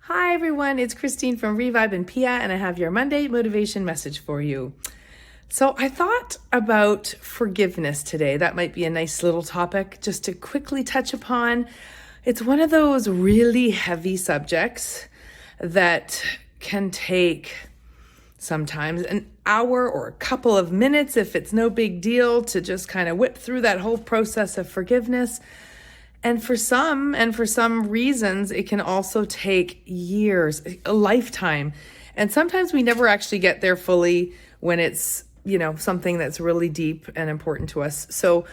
Hi everyone, it's Christine from Revibe and Pia, and I have your Monday motivation message for you. So I thought about forgiveness today. That might be a nice little topic just to quickly touch upon. It's one of those really heavy subjects that can take sometimes an hour or a couple of minutes if it's no big deal to just kind of whip through that whole process of forgiveness. And for some reasons, it can also take years, a lifetime. And sometimes we never actually get there fully when it's, something that's really deep and important to us. So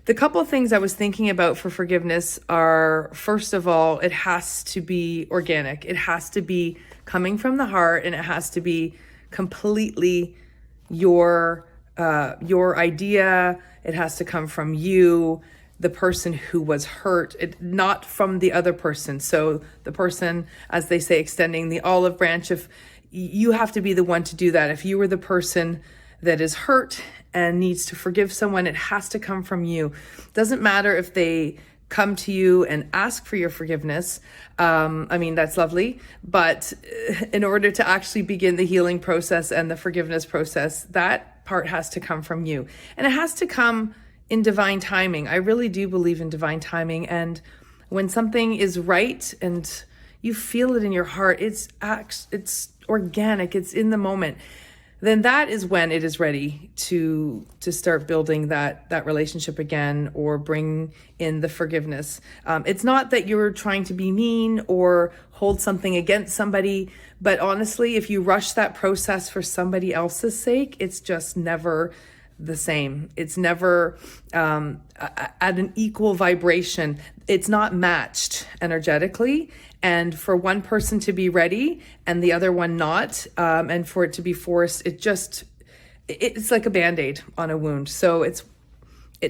the couple of things I was thinking about for forgiveness are, first of all, it has to be organic. It has to be coming from the heart, and it has to be completely your idea. It has to come from you, the person who was hurt, not from the other person. So the person, as they say, extending the olive branch, if you have to be the one to do that. If you were the person that is hurt and needs to forgive someone, it has to come from you. Doesn't matter if they come to you and ask for your forgiveness. That's lovely. But in order to actually begin the healing process and the forgiveness process, that part has to come from you. And it has to come in divine timing. I really do believe in divine timing. And when something is right and you feel it in your heart, it's organic, it's in the moment, then that is when it is ready to start building that relationship again, or bring in the forgiveness. It's not that you're trying to be mean or hold something against somebody, but honestly, if you rush that process for somebody else's sake, it's just never the same. It's never at an equal vibration. It's not matched energetically. And for one person to be ready and the other one not, and for it to be forced, it's like a Band-Aid on a wound. So it's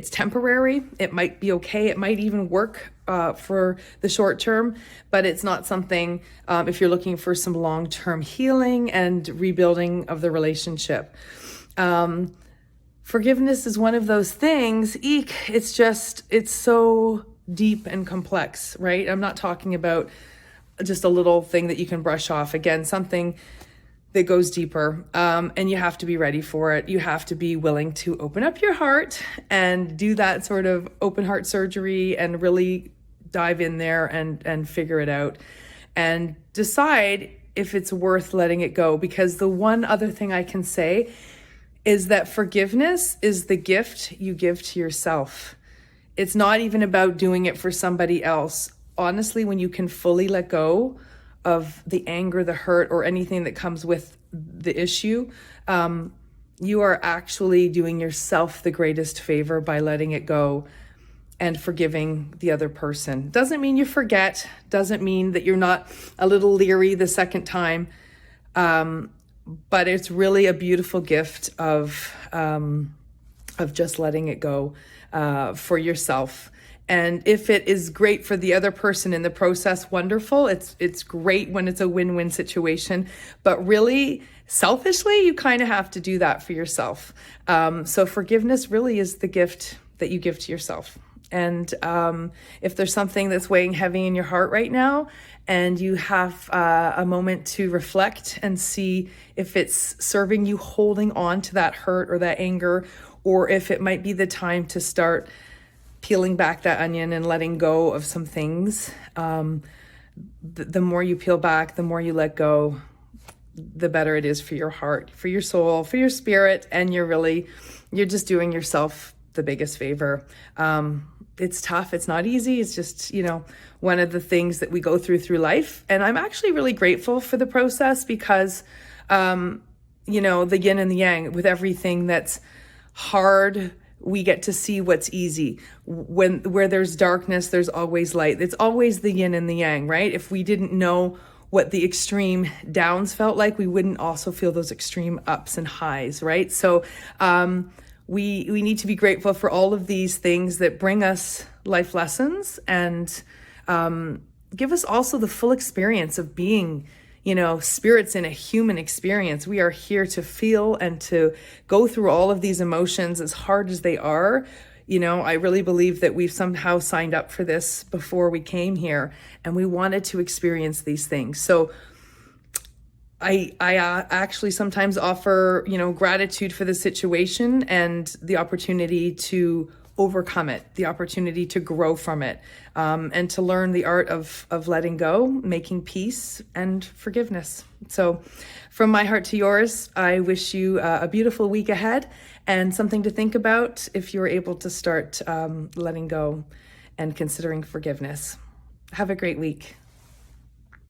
temporary. It might be okay. It might even work for the short term, but it's not something if you're looking for some long-term healing and rebuilding of the relationship. Forgiveness is one of those things. It's so deep and complex, right? I'm not talking about just a little thing that you can brush off. Again, something that goes deeper, and you have to be ready for it. You have to be willing to open up your heart and do that sort of open heart surgery and really dive in there and figure it out and decide if it's worth letting it go. Because the one other thing I can say is that forgiveness is the gift you give to yourself. It's not even about doing it for somebody else. Honestly, when you can fully let go of the anger, the hurt, or anything that comes with the issue, you are actually doing yourself the greatest favor by letting it go and forgiving the other person. Doesn't mean you forget, doesn't mean that you're not a little leery the second time, but it's really a beautiful gift of just letting it go for yourself. And if it is great for the other person in the process, wonderful. It's great when it's a win-win situation. But really, selfishly, you kind of have to do that for yourself. So forgiveness really is the gift that you give to yourself. And if there's something that's weighing heavy in your heart right now, and you have a moment to reflect and see if it's serving you holding on to that hurt or that anger, or if it might be the time to start peeling back that onion and letting go of some things, the more you peel back, the more you let go, the better it is for your heart, for your soul, for your spirit, and you're just doing yourself the biggest favor. It's tough. It's not easy. It's just, one of the things that we go through life. And I'm actually really grateful for the process because, the yin and the yang, with everything that's hard, we get to see what's easy. Where there's darkness, there's always light. It's always the yin and the yang, right? If we didn't know what the extreme downs felt like, we wouldn't also feel those extreme ups and highs, right? So, we need to be grateful for all of these things that bring us life lessons and give us also the full experience of being, spirits in a human experience. We are here to feel and to go through all of these emotions, as hard as they are. You know, I really believe that we've somehow signed up for this before we came here, and we wanted to experience these things. So I actually sometimes offer, gratitude for the situation and the opportunity to overcome it, the opportunity to grow from it, and to learn the art of letting go, making peace, and forgiveness. So from my heart to yours, I wish you a beautiful week ahead and something to think about if you're able to start letting go and considering forgiveness. Have a great week.